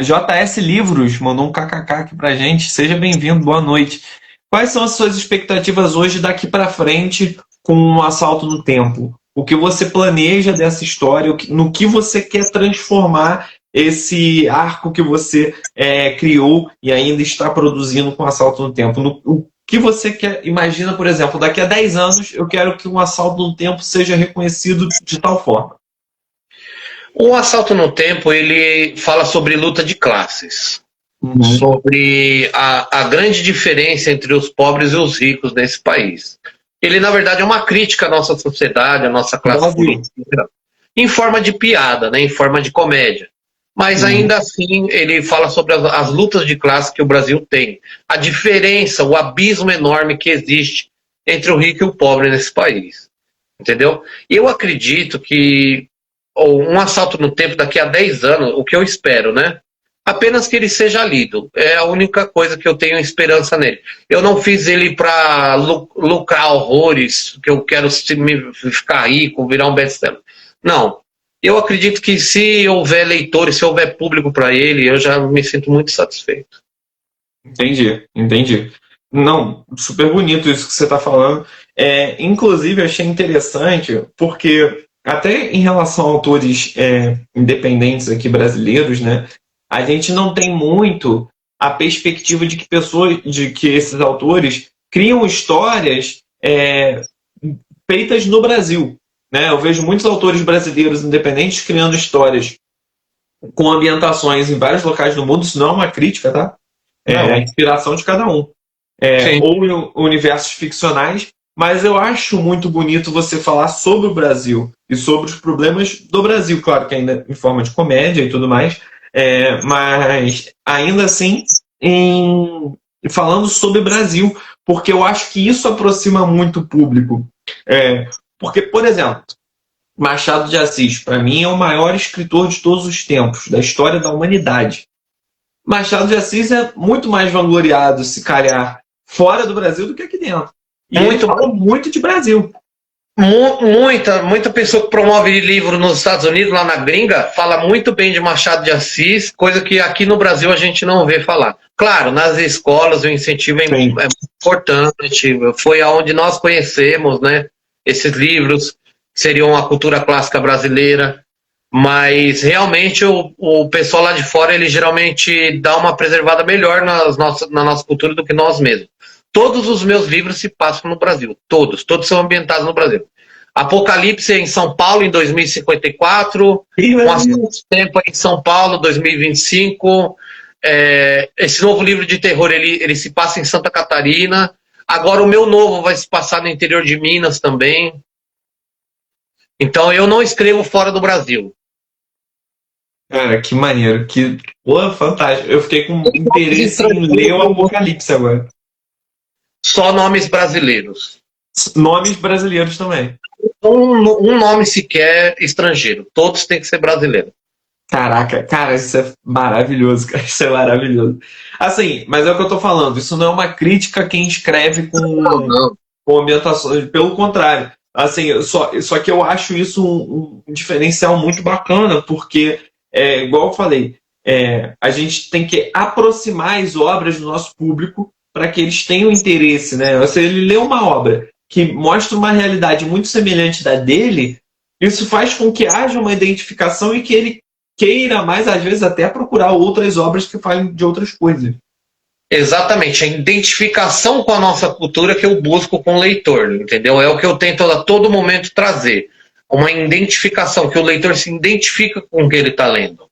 JS Livros mandou um kkk aqui pra gente. Seja bem-vindo, boa noite. Quais são as suas expectativas hoje daqui para frente com o Assalto no Tempo? O que você planeja dessa história, no que você quer transformar esse arco que você criou e ainda está produzindo com o Assalto no Tempo? O que você quer, imagina, por exemplo, daqui a 10 anos eu quero que um Assalto no Tempo seja reconhecido de tal forma. O Assalto no Tempo, ele fala sobre luta de classes. Sobre a grande diferença entre os pobres e os ricos nesse país. Ele, na verdade, é uma crítica à nossa sociedade, à nossa classe política, em forma de piada, né, em forma de comédia. Mas, ainda assim, ele fala sobre as lutas de classe que o Brasil tem. A diferença, o abismo enorme que existe entre o rico e o pobre nesse país. Entendeu? Eu acredito que um Assalto no Tempo daqui a 10 anos, o que eu espero, né? Apenas que ele seja lido. É a única coisa que eu tenho esperança nele. Eu não fiz ele para lucrar horrores, que eu quero ficar rico, virar um best-seller. Não. Eu acredito que se houver leitores, se houver público para ele, eu já me sinto muito satisfeito. Entendi. Não, super bonito isso que você está falando. Inclusive, eu achei interessante, porque até em relação a autores independentes aqui brasileiros, né? A gente não tem muito a perspectiva de que esses autores criam histórias feitas no Brasil, né? Eu vejo muitos autores brasileiros independentes criando histórias com ambientações em vários locais do mundo. Isso não é uma crítica, tá? É a inspiração de cada um. Ou em universos ficcionais, mas eu acho muito bonito você falar sobre o Brasil e sobre os problemas do Brasil, claro que ainda em forma de comédia e tudo mais. Mas ainda assim em falando sobre Brasil, porque eu acho que isso aproxima muito o público. Porque, por exemplo, Machado de Assis, para mim, é o maior escritor de todos os tempos, da história da humanidade. Machado de Assis é muito mais vangloriado, se calhar, fora do Brasil do que aqui dentro. E ele fala muito de Brasil. Muita pessoa que promove livro nos Estados Unidos, lá na gringa, fala muito bem de Machado de Assis, coisa que aqui no Brasil a gente não vê falar. Claro, nas escolas o incentivo é muito importante, foi aonde nós conhecemos, né, esses livros, que seriam a cultura clássica brasileira, mas realmente o pessoal lá de fora, ele geralmente dá uma preservada melhor na nossa cultura do que nós mesmos. Todos os meus livros se passam no Brasil. Todos são ambientados no Brasil. Apocalipse em São Paulo em 2054. Tempo em São Paulo, 2025. Esse novo livro de terror, ele se passa em Santa Catarina. Agora o meu novo vai se passar no interior de Minas também. Então eu não escrevo fora do Brasil. Cara, que maneiro. Fantástico. Eu fiquei com interesse em ler o Apocalipse agora. Só nomes brasileiros. Nomes brasileiros também. Um nome sequer estrangeiro. Todos têm que ser brasileiros. Caraca, cara, isso é maravilhoso, cara. Isso é maravilhoso. Assim, mas é o que eu tô falando. Isso não é uma crítica a quem escreve com ambientações. Pelo contrário. Assim, só que eu acho isso um diferencial muito bacana, porque, igual eu falei, a gente tem que aproximar as obras do nosso público para que eles tenham interesse, né? Se ele lê uma obra que mostra uma realidade muito semelhante da dele, isso faz com que haja uma identificação e que ele queira mais, às vezes, até procurar outras obras que falem de outras coisas. Exatamente, a identificação com a nossa cultura que eu busco com o leitor, entendeu? É o que eu tento a todo momento trazer. Uma identificação, que o leitor se identifica com o que ele está lendo.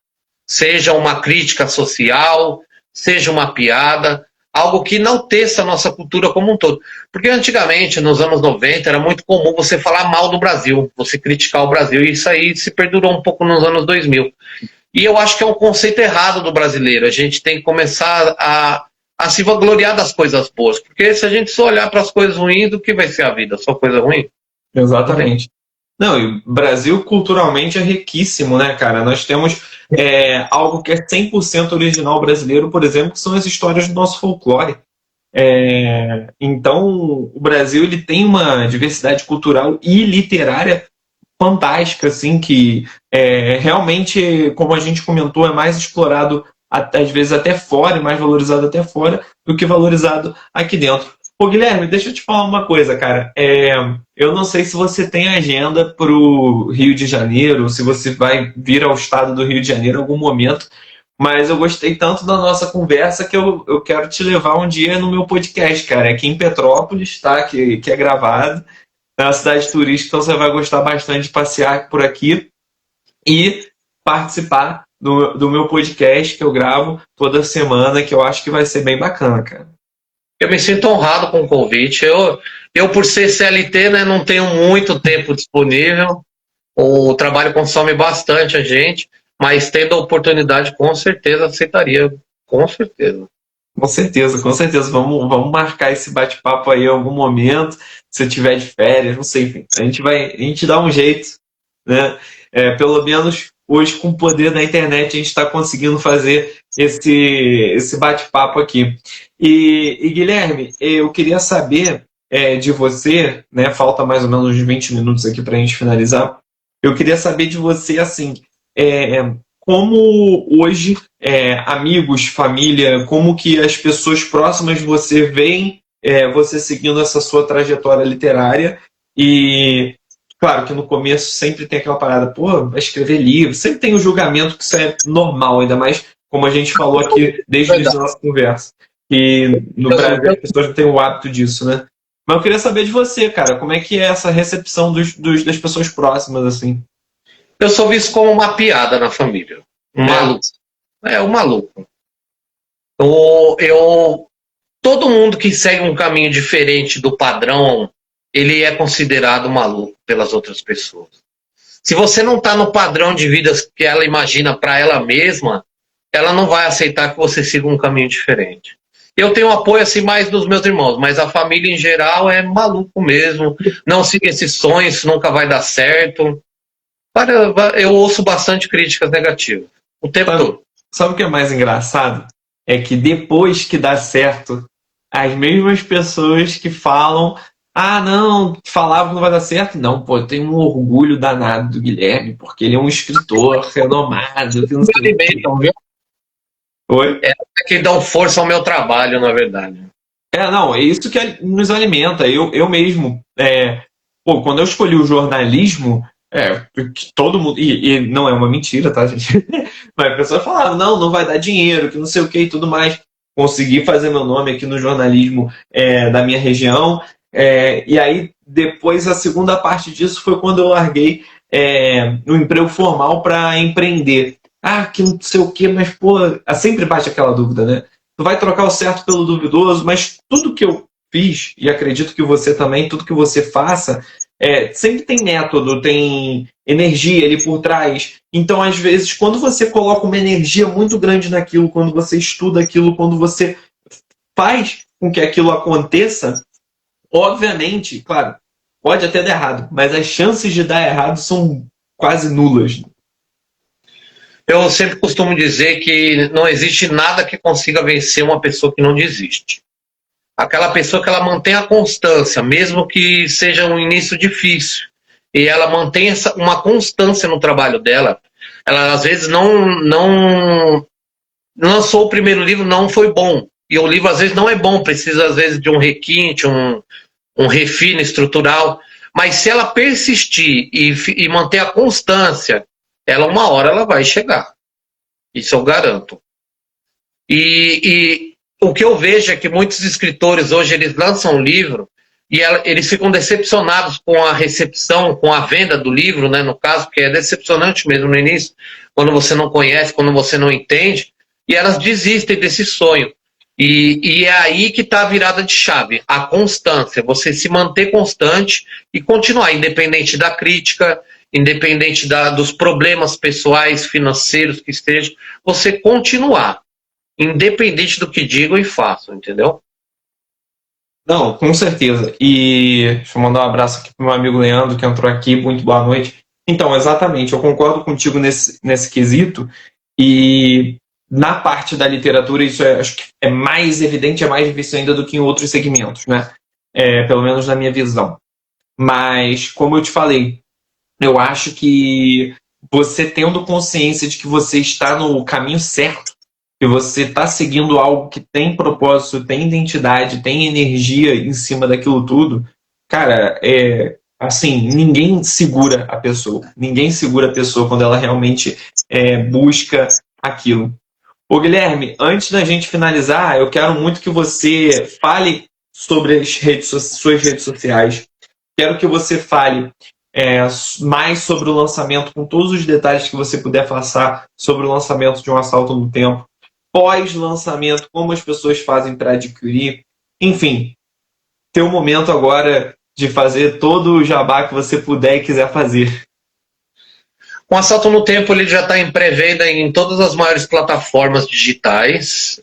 Seja uma crítica social, seja uma piada, algo que enalteça a nossa cultura como um todo. Porque antigamente, nos anos 90, era muito comum você falar mal do Brasil, você criticar o Brasil, e isso aí se perdurou um pouco nos anos 2000. E eu acho que é um conceito errado do brasileiro. A gente tem que começar a se vangloriar das coisas boas. Porque se a gente só olhar para as coisas ruins, o que vai ser a vida? Só coisa ruim? Exatamente. Não, e o Brasil culturalmente é riquíssimo, né, cara? Nós temos algo que é 100% original brasileiro, por exemplo, que são as histórias do nosso folclore. Então, o Brasil ele tem uma diversidade cultural e literária fantástica, assim, que realmente, como a gente comentou, é mais explorado às vezes até fora, e mais valorizado até fora do que valorizado aqui dentro. Pô, Guilherme, deixa eu te falar uma coisa, cara. Eu não sei se você tem agenda para o Rio de Janeiro, se você vai vir ao estado do Rio de Janeiro em algum momento, mas eu gostei tanto da nossa conversa que eu quero te levar um dia no meu podcast, cara. Aqui em Petrópolis, tá? Que é gravado. É uma cidade turística, então você vai gostar bastante de passear por aqui e participar do meu podcast que eu gravo toda semana, que eu acho que vai ser bem bacana, cara. Eu me sinto honrado com o convite. Eu por ser CLT, né, não tenho muito tempo disponível. O trabalho consome bastante a gente, mas tendo a oportunidade, com certeza aceitaria. Com certeza. Com certeza, com certeza. Vamos marcar esse bate-papo aí em algum momento. Se eu tiver de férias, não sei, enfim. A gente dá um jeito, né? Pelo menos hoje, com o poder da internet, a gente está conseguindo fazer esse bate-papo aqui. E Guilherme, eu queria saber de você, né? Falta mais ou menos uns 20 minutos aqui para a gente finalizar. Eu queria saber de você, assim, como hoje, amigos, família, como que as pessoas próximas de você veem você seguindo essa sua trajetória literária. E claro que no começo sempre tem aquela parada, pô, vai escrever livro, sempre tem o julgamento, que isso é normal, ainda mais como a gente falou aqui desde o início da nossa conversa. E no Brasil as pessoas não têm o hábito disso, né? Mas eu queria saber de você, cara, como é que é essa recepção das pessoas próximas, assim? Eu sou visto como uma piada na família. Um maluco. Um maluco. Todo mundo que segue um caminho diferente do padrão, ele é considerado maluco pelas outras pessoas. Se você não está no padrão de vida que ela imagina para ela mesma, ela não vai aceitar que você siga um caminho diferente. Eu tenho apoio assim mais dos meus irmãos, mas a família em geral é maluco mesmo. Não siga esses sonhos, isso nunca vai dar certo. Eu ouço bastante críticas negativas o tempo todo. Sabe o que é mais engraçado? É que depois que dá certo, as mesmas pessoas que falam, ah, não, falavam que não vai dar certo. Não, pô, eu tenho um orgulho danado do Guilherme, porque ele é um escritor renomado. Que não sei o quê. Viu? Oi? É que dão força ao meu trabalho, na verdade. Não, é isso que nos alimenta. Eu mesmo, pô, quando eu escolhi o jornalismo, porque todo mundo, e não é uma mentira, tá, gente? Mas a pessoa falava, não, não vai dar dinheiro, que não sei o que e tudo mais. Consegui fazer meu nome aqui no jornalismo da minha região. E aí, depois, a segunda parte disso foi quando eu larguei o emprego formal para empreender. Ah, que não sei o que, mas, pô, sempre bate aquela dúvida, né? Tu vai trocar o certo pelo duvidoso, mas tudo que eu fiz, e acredito que você também, tudo que você faça, sempre tem método, tem energia ali por trás. Então, às vezes, quando você coloca uma energia muito grande naquilo, quando você estuda aquilo, quando você faz com que aquilo aconteça, obviamente, claro, pode até dar errado, mas as chances de dar errado são quase nulas. Eu sempre costumo dizer que não existe nada que consiga vencer uma pessoa que não desiste. Aquela pessoa que ela mantém a constância, mesmo que seja um início difícil, e ela mantém uma constância no trabalho dela. Ela às vezes não lançou o primeiro livro, não foi bom. E o livro às vezes não é bom, precisa às vezes de um requinte, um refino estrutural. Mas se ela persistir e manter a constância, uma hora ela vai chegar. Isso eu garanto. E o que eu vejo é que muitos escritores hoje eles lançam um livro e eles ficam decepcionados com a recepção, com a venda do livro, né, no caso, porque é decepcionante mesmo no início, quando você não conhece, quando você não entende, e elas desistem desse sonho. E é aí que está a virada de chave, a constância, você se manter constante e continuar, independente da crítica, independente dos problemas pessoais, financeiros que estejam, você continuar, independente do que digam e façam, entendeu? Não, com certeza. E deixa eu mandar um abraço aqui pro meu amigo Leandro, que entrou aqui. Muito boa noite. Então, exatamente, eu concordo contigo nesse quesito. E na parte da literatura, isso acho que é mais evidente, é mais difícil ainda do que em outros segmentos, né? Pelo menos na minha visão. Mas, como eu te falei, eu acho que você tendo consciência de que você está no caminho certo, que você está seguindo algo que tem propósito, tem identidade, tem energia em cima daquilo tudo, cara, assim, ninguém segura a pessoa. Ninguém segura a pessoa quando ela realmente busca aquilo. Ô Guilherme, antes da gente finalizar, eu quero muito que você fale sobre suas redes sociais. Quero que você fale mais sobre o lançamento, com todos os detalhes que você puder passar sobre o lançamento de Um Assalto no Tempo, pós-lançamento, como as pessoas fazem para adquirir, enfim, ter o momento agora de fazer todo o jabá que você puder e quiser fazer. O Assalto no Tempo ele já está em pré-venda em todas as maiores plataformas digitais.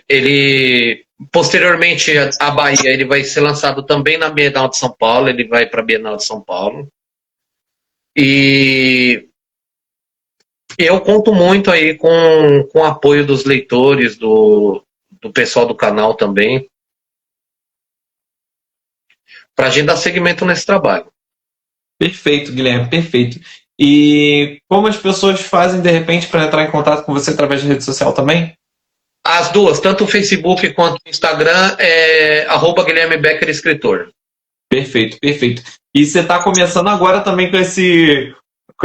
Ele posteriormente a Bahia ele vai ser lançado também na Bienal de São Paulo. Ele vai para a Bienal de São Paulo. E eu conto muito aí com o apoio dos leitores, do pessoal do canal também, para a gente dar seguimento nesse trabalho. Perfeito, Guilherme, perfeito. E como as pessoas fazem, de repente, para entrar em contato com você através da rede social também? As duas, tanto o Facebook quanto o Instagram, @Guilherme Becker Escritor. Perfeito, perfeito. E você está começando agora também com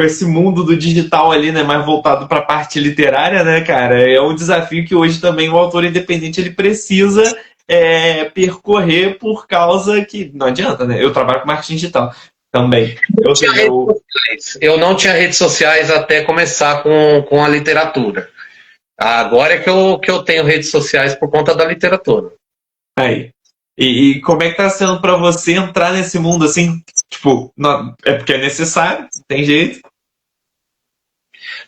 esse mundo do digital ali, né, mais voltado para a parte literária, né, cara? É um desafio que hoje também o autor independente ele precisa percorrer, por causa que não adianta, né? Eu trabalho com marketing digital também. Eu não tinha redes sociais até começar com a literatura. Agora é que eu tenho redes sociais por conta da literatura. Aí. E como é que tá sendo para você entrar nesse mundo assim? Tipo, não, é porque é necessário, tem jeito.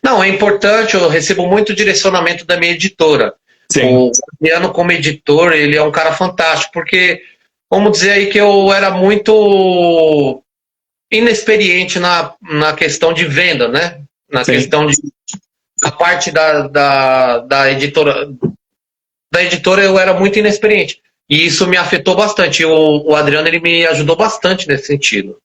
Não, é importante, eu recebo muito direcionamento da minha editora. Sim. O Adriano, como editor, ele é um cara fantástico, porque, vamos dizer aí que eu era muito inexperiente na questão de venda, né? Na Sim. questão de a parte da editora. Da editora eu era muito inexperiente. E isso me afetou bastante. O Adriano ele me ajudou bastante nesse sentido.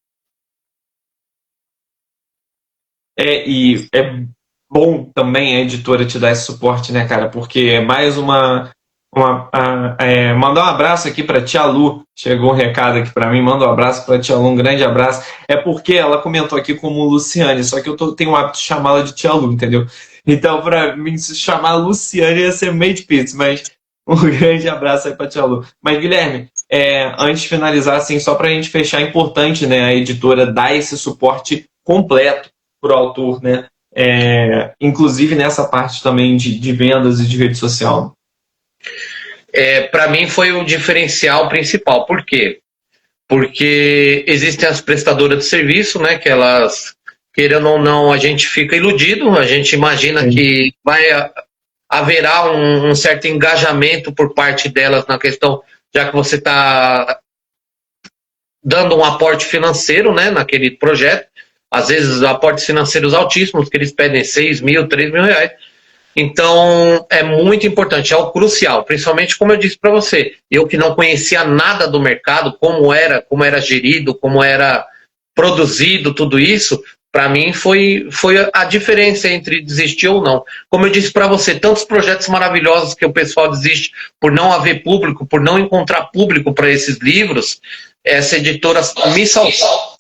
E é bom também a editora te dar esse suporte, né, cara? Porque é mais mandar um abraço aqui para tia Lu. Chegou um recado aqui para mim. Manda um abraço para tia Lu, um grande abraço. É porque ela comentou aqui como Luciane, só que tenho o hábito de chamá-la de tia Lu, entendeu? Então, para mim, se chamar Luciane ia ser meio difícil, mas um grande abraço aí para tia Lu. Mas, Guilherme, antes de finalizar, assim, só para a gente fechar, é importante, né, a editora dar esse suporte completo para o autor, né? Inclusive nessa parte também de vendas e de rede social. Para mim foi o diferencial principal. Por quê? Porque existem as prestadoras de serviço, né? Que elas, querendo ou não, a gente fica iludido, a gente imagina Sim. que haverá um certo engajamento por parte delas na questão, já que você está dando um aporte financeiro, né, naquele projeto, às vezes aportes financeiros altíssimos, que eles pedem 6 mil, 3 mil reais. Então, é muito importante, é o crucial, principalmente como eu disse para você, eu que não conhecia nada do mercado, como era gerido, como era produzido, tudo isso, para mim foi a diferença entre desistir ou não. Como eu disse para você, tantos projetos maravilhosos que o pessoal desiste por não haver público, por não encontrar público para esses livros, essa editora me salvou.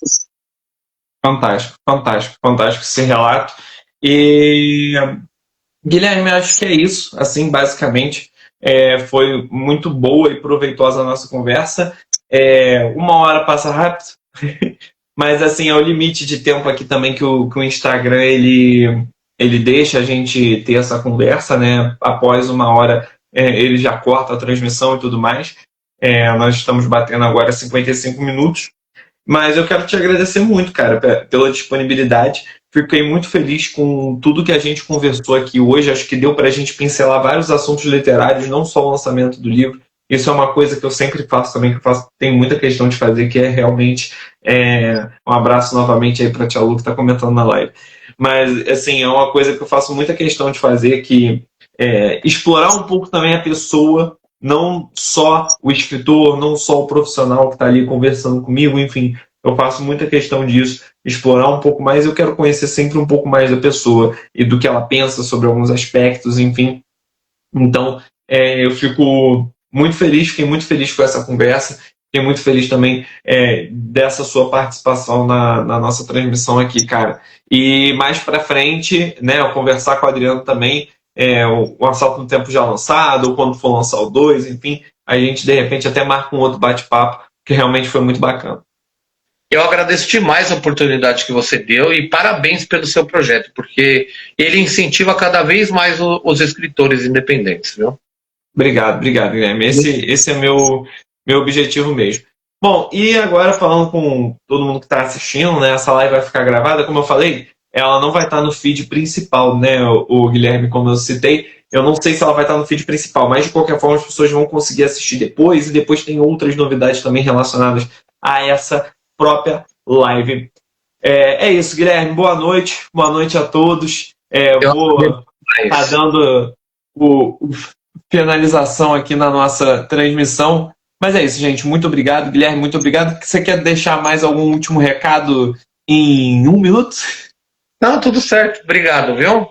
Fantástico, fantástico, fantástico esse relato. E, Guilherme, acho que é isso. Assim, basicamente, foi muito boa e proveitosa a nossa conversa. 1 hora passa rápido, mas assim, é o limite de tempo aqui também que o Instagram ele deixa a gente ter essa conversa, né? Após 1 hora, ele já corta a transmissão e tudo mais. Nós estamos batendo agora 55 minutos. Mas eu quero te agradecer muito, cara, pela disponibilidade. Fiquei muito feliz com tudo que a gente conversou aqui hoje. Acho que deu para a gente pincelar vários assuntos literários, não só o lançamento do livro. Isso é uma coisa que eu sempre faço também, tenho muita questão de fazer, que é realmente um abraço novamente aí para a Tia Lu que está comentando na live. Mas, assim, é uma coisa que eu faço muita questão de fazer, que explorar um pouco também a pessoa, não só o escritor, não só o profissional que está ali conversando comigo, enfim, eu faço muita questão disso, explorar um pouco mais, eu quero conhecer sempre um pouco mais da pessoa e do que ela pensa sobre alguns aspectos, enfim. Então, eu fiquei muito feliz com essa conversa, fiquei muito feliz também dessa sua participação na nossa transmissão aqui, cara. E mais para frente, né, eu conversar com o Adriano também, o Assalto no Tempo já lançado, ou quando for lançar o 2, enfim, a gente de repente até marca um outro bate-papo, que realmente foi muito bacana. Eu agradeço demais a oportunidade que você deu e parabéns pelo seu projeto, porque ele incentiva cada vez mais os escritores independentes, viu? Obrigado, Guilherme. Esse é meu objetivo mesmo. Bom, e agora falando com todo mundo que está assistindo, né? Essa live vai ficar gravada, como eu falei, ela não vai estar no feed principal, né, o Guilherme, como eu citei. Eu não sei se ela vai estar no feed principal, mas de qualquer forma as pessoas vão conseguir assistir depois, e depois tem outras novidades também relacionadas a essa própria live. É isso, Guilherme. Boa noite a todos. Vou estar dando o finalização aqui na nossa transmissão. Mas é isso, gente. Muito obrigado, Guilherme. Muito obrigado. Você quer deixar mais algum último recado em 1 minuto? Não, tudo certo. Obrigado, viu?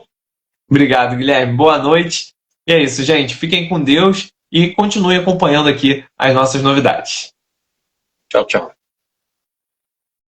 Obrigado, Guilherme. Boa noite. E é isso, gente. Fiquem com Deus e continuem acompanhando aqui as nossas novidades. Tchau, tchau.